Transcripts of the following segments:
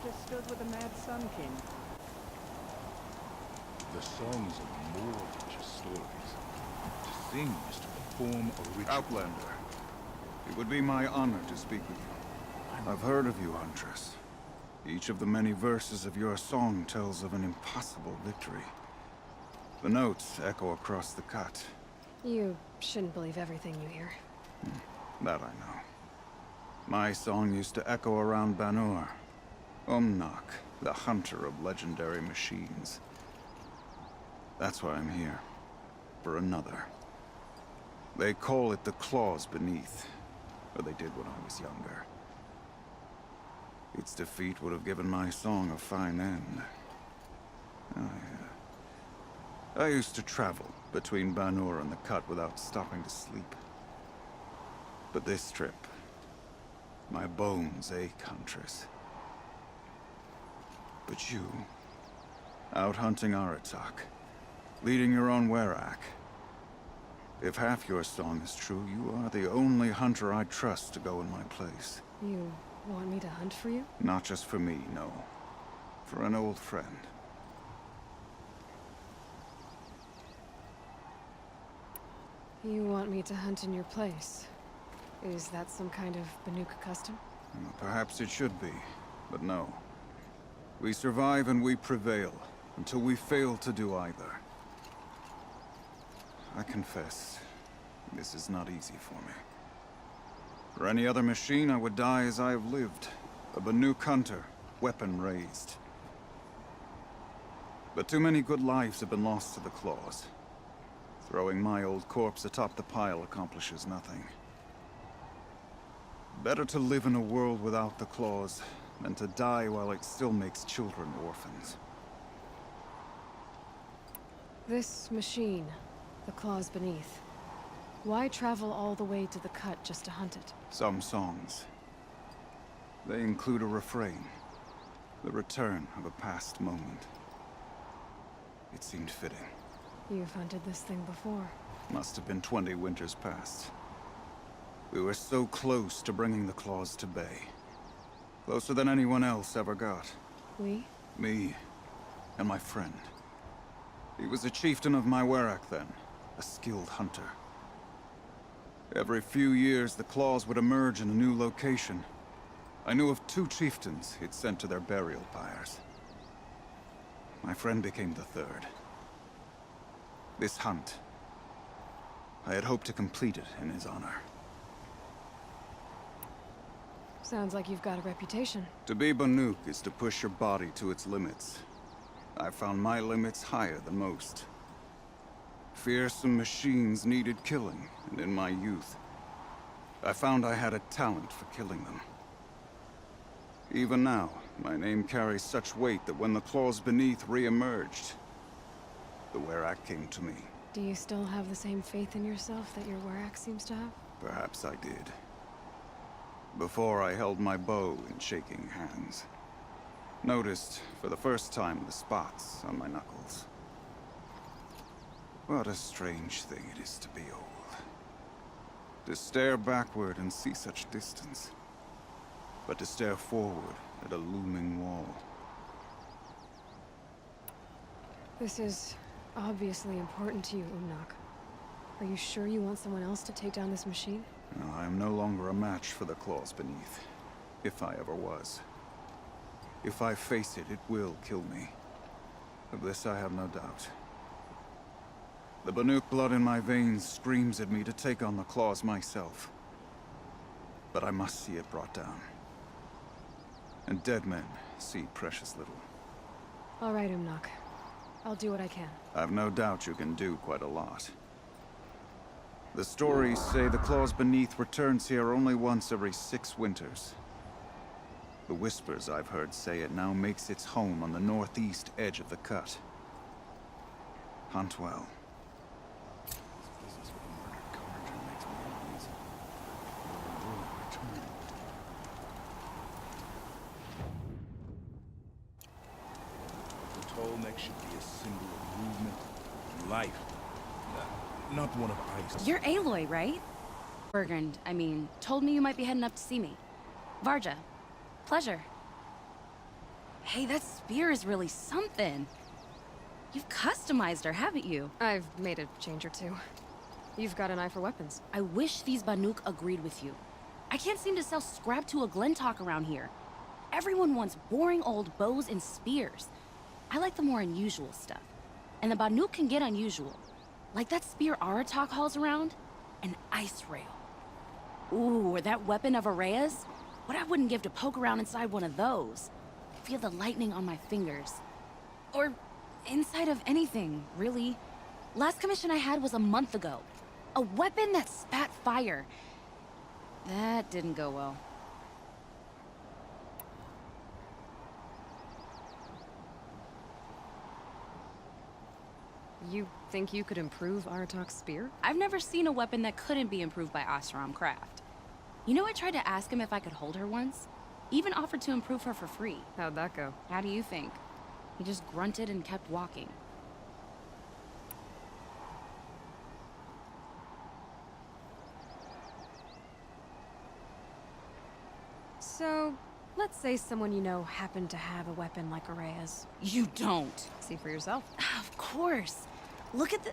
just stood with the Mad Sunkin. The songs are more than just stories. To sing is to perform a ritual. Outlander, it would be my honor to speak with you. I've heard of you, Huntress. Each of the many verses of your song tells of an impossible victory. The notes echo across the cut. You shouldn't believe everything you hear. That I know. My song used to echo around Banur. Umnak, the hunter of legendary machines. That's why I'm here. For another. They call it the Claws Beneath. Or they did when I was younger. Its defeat would have given my song a fine end. Oh, yeah. I used to travel between Banur and the Cut without stopping to sleep. But this trip, my bones ache, Huntress. But you, out hunting Aratak, leading your own Werak. If half your song is true, you are the only hunter I trust to go in my place. You want me to hunt for you? Not just for me, no. For an old friend. You want me to hunt in your place? Is that some kind of Banuk custom? Well, perhaps it should be, but no. We survive and we prevail, until we fail to do either. I confess, this is not easy for me. For any other machine, I would die as I have lived. A Banuk hunter, weapon raised. But too many good lives have been lost to the Claws. Throwing my old corpse atop the pile accomplishes nothing. Better to live in a world without the Claws, than to die while it still makes children orphans. This machine, the Claws Beneath. Why travel all the way to the Cut just to hunt it? Some songs. They include a refrain. The return of a past moment. It seemed fitting. You've hunted this thing before. Must have been 20 winters past. We were so close to bringing the Claws to bay. Closer than anyone else ever got. We? Me. And my friend. He was a chieftain of my Werak then. A skilled hunter. Every few years, the Claws would emerge in a new location. I knew of 2 chieftains he'd sent to their burial pyres. My friend became the 3rd. This hunt, I had hoped to complete it in his honor. Sounds like you've got a reputation. To be Banuk is to push your body to its limits. I found my limits higher than most. Fearsome machines needed killing, and in my youth, I found I had a talent for killing them. Even now, my name carries such weight that when the Claws Beneath re-emerged, the Werak came to me. Do you still have the same faith in yourself that your Werak seems to have? Perhaps I did. Before I held my bow in shaking hands. Noticed, for the first time, the spots on my knuckles. What a strange thing it is to be old. To stare backward and see such distance. But to stare forward at a looming wall. This is obviously important to you, Umnak. Are you sure you want someone else to take down this machine? No, I am no longer a match for the Claws Beneath. If I ever was. If I face it, it will kill me. Of this I have no doubt. The Banuk blood in my veins screams at me to take on the Claws myself. But I must see it brought down. And dead men see precious little. All right, Umnak. I'll do what I can. I've no doubt you can do quite a lot. The stories say the Claws Beneath returns here only once every 6 winters. The whispers I've heard say it now makes its home on the northeast edge of the Cut. Hunt well. The tall neck should be a symbol of movement and life. Not one of ice. You're Aloy, right? Bergrand, I mean, told me you might be heading up to see me. Varja. Pleasure. Hey, that spear is really something. You've customized her, haven't you? I've made a change or two. You've got an eye for weapons. I wish these Banuk agreed with you. I can't seem to sell scrap to a Glentalk around here. Everyone wants boring old bows and spears. I like the more unusual stuff. And the Banuk can get unusual. Like that spear Aratak hauls around. An ice rail. Ooh, or that weapon of Araya's? What I wouldn't give to poke around inside one of those. Feel the lightning on my fingers. Or inside of anything, really. Last commission I had was a month ago. A weapon that spat fire. That didn't go well. You think you could improve Aratak's spear? I've never seen a weapon that couldn't be improved by Oseram Craft. You know, I tried to ask him if I could hold her once. Even offered to improve her for free. How'd that go? How do you think? He just grunted and kept walking. So, let's say someone you know happened to have a weapon like Araya's. You don't. See for yourself. Of course. Look at the...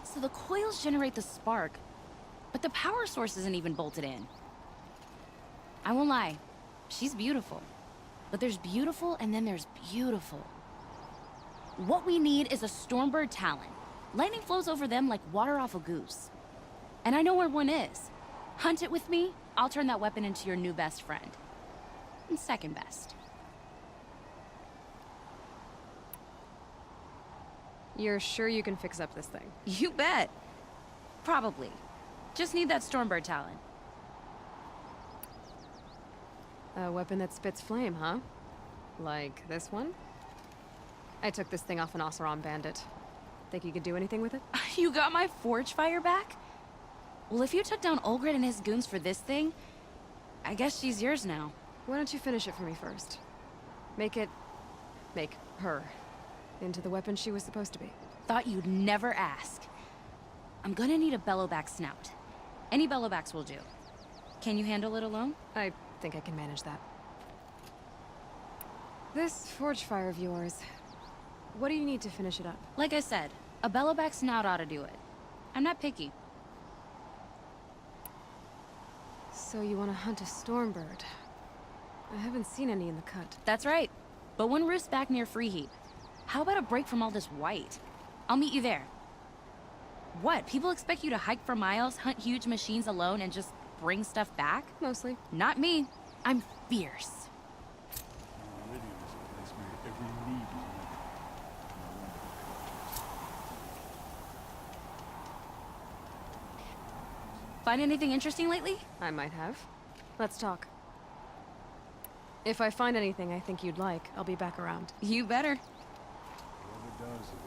So the coils generate the spark, but the power source isn't even bolted in. I won't lie. She's beautiful. But there's beautiful and then there's beautiful. What we need is a Stormbird Talon. Lightning flows over them like water off a goose. And I know where one is. Hunt it with me, I'll turn that weapon into your new best friend. And second best. You're sure you can fix up this thing? You bet. Probably. Just need that Stormbird Talon. A weapon that spits flame, huh? Like this one? I took this thing off an Oseram bandit. Think you could do anything with it? You got my Forge Fire back? Well, if you took down Olgrid and his goons for this thing, I guess she's yours now. Why don't you finish it for me first? Make her into the weapon she was supposed to be. Thought you'd never ask. I'm gonna need a bellowback snout. Any bellowbacks will do. Can you handle it alone? I think I can manage that. This forge fire of yours, what do you need to finish it up? Like I said, a bellowback snout ought to do it. I'm not picky. So you want to hunt a Stormbird? I haven't seen any in the cut. That's right. But one roosts back near Freeheap. How about a break from all this white? I'll meet you there. What? People expect you to hike for miles, hunt huge machines alone, and just bring stuff back? Mostly. Not me. I'm fierce. Already this place made every need is met. Find anything interesting lately? I might have. Let's talk. If I find anything I think you'd like, I'll be back around. You better. Whoever does it.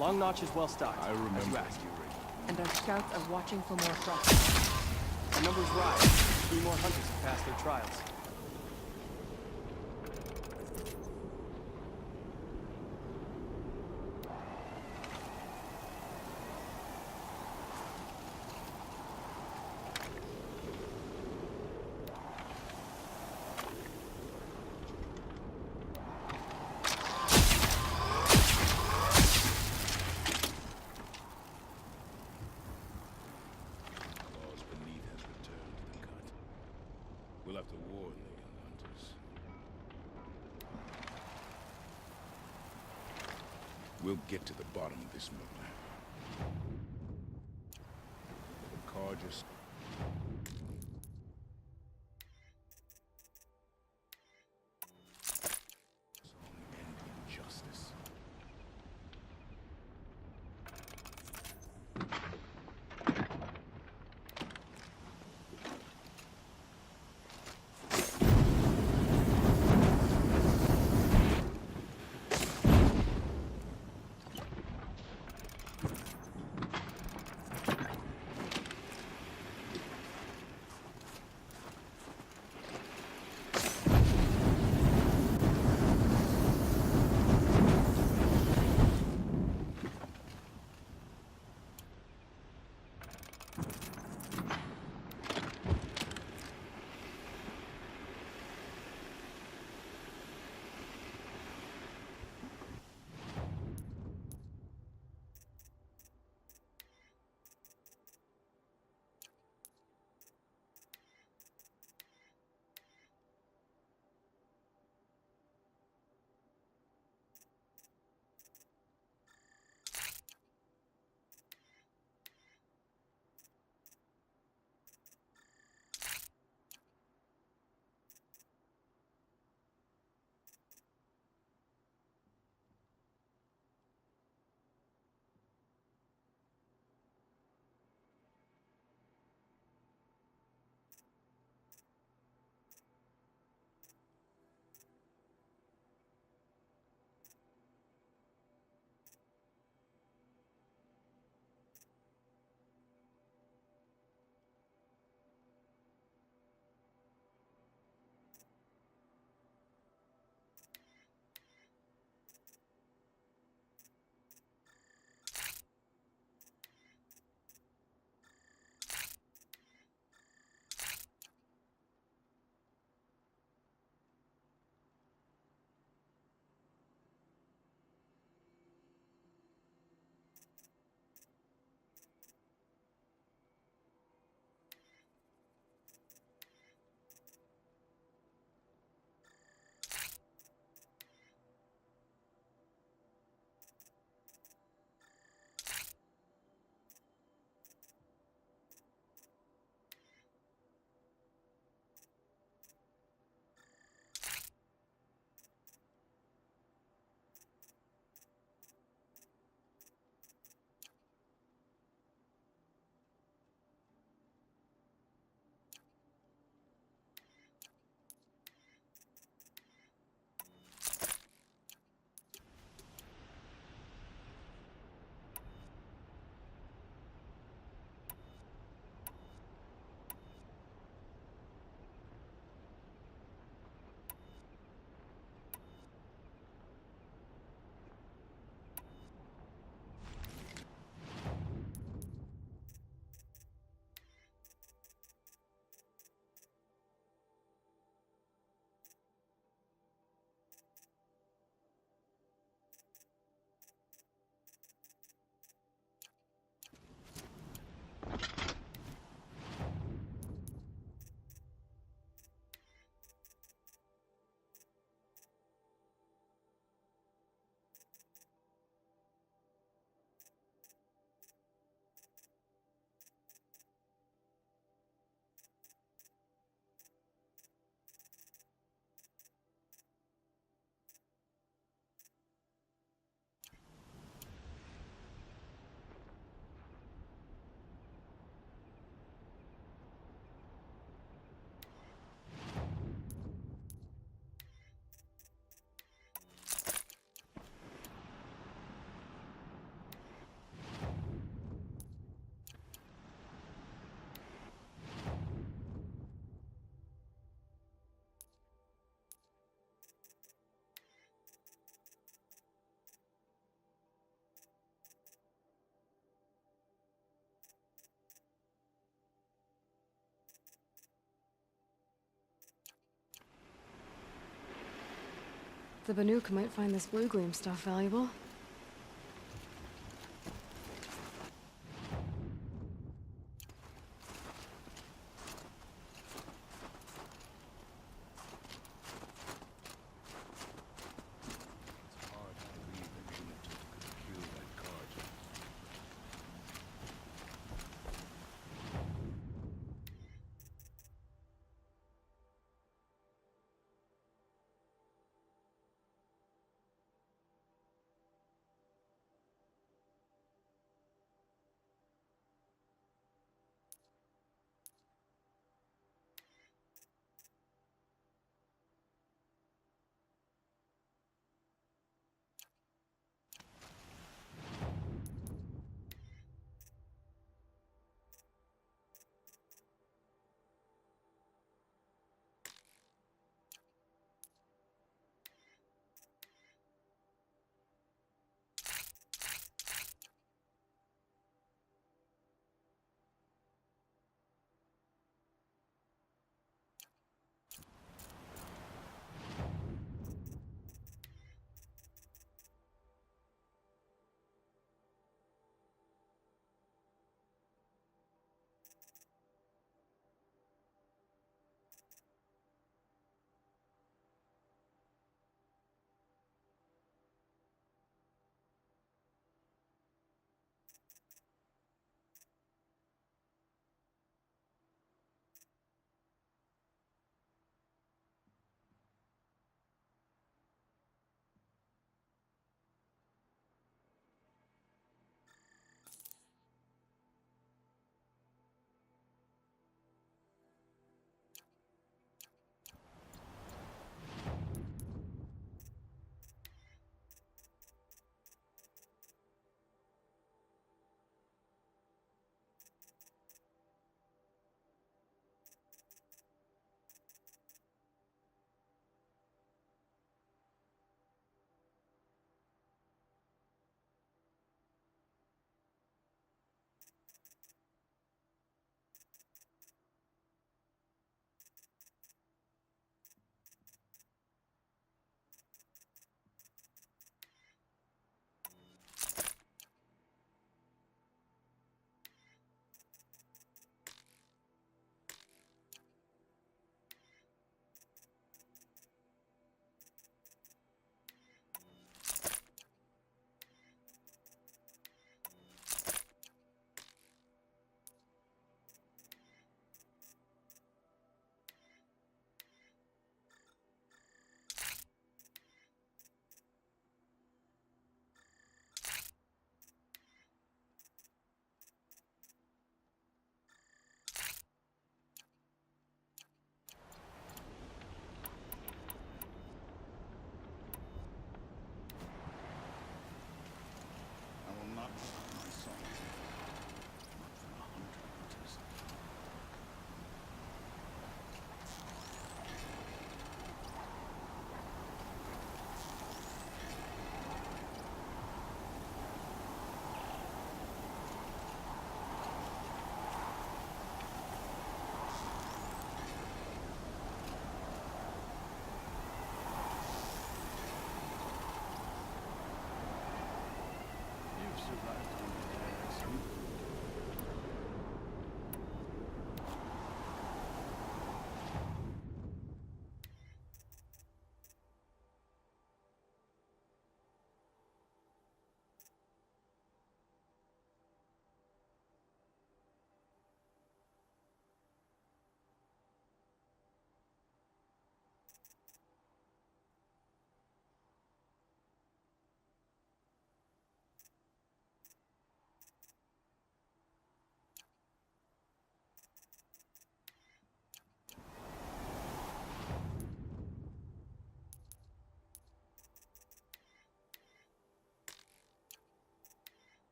Long Notch is well stocked, I remember as you you, asked. Rick. And our scouts are watching for more threats. The numbers rise. 3 more hunters have passed their trials. Claws beneath has returned to the cut. We'll have to warn the young hunters. We'll get to the bottom of this matter. The car just... Song and injustice. the Banuk might find this blue gleam stuff valuable. It's hard to believe that Unitor could kill that Carja.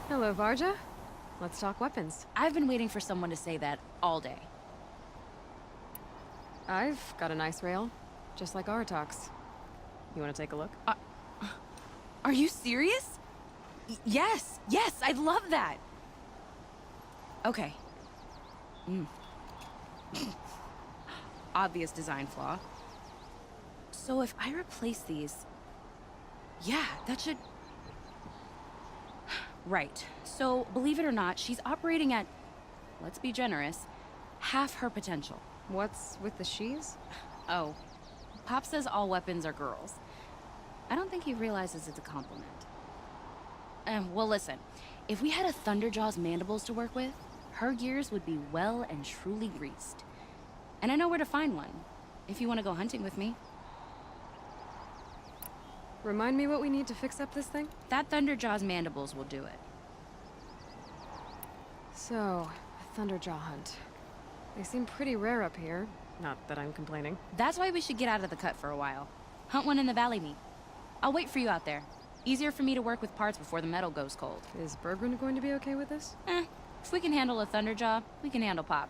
Hello, Varja. Let's talk weapons. I've been waiting for someone to say that all day. I've got a nice rail, just like Aratak's. You want to take a look? Are you serious? Yes, I'd love that. Okay. Obvious design flaw. So if I replace these... Yeah, that should... Right. So, believe it or not, she's operating at, let's be generous, half her potential. What's with the she's? Oh, Pop says all weapons are girls. I don't think he realizes it's a compliment. Well, listen. If we had a Thunderjaw's mandibles to work with, her gears would be well and truly greased. And I know where to find one, if you want to go hunting with me. Remind me what we need to fix up this thing? That Thunderjaw's mandibles will do it. So, a Thunderjaw hunt. They seem pretty rare up here. Not that I'm complaining. That's why we should get out of the cut for a while. Hunt one in the valley meet. I'll wait for you out there. Easier for me to work with parts before the metal goes cold. Is Bergren going to be okay with this? If we can handle a Thunderjaw, we can handle Pop.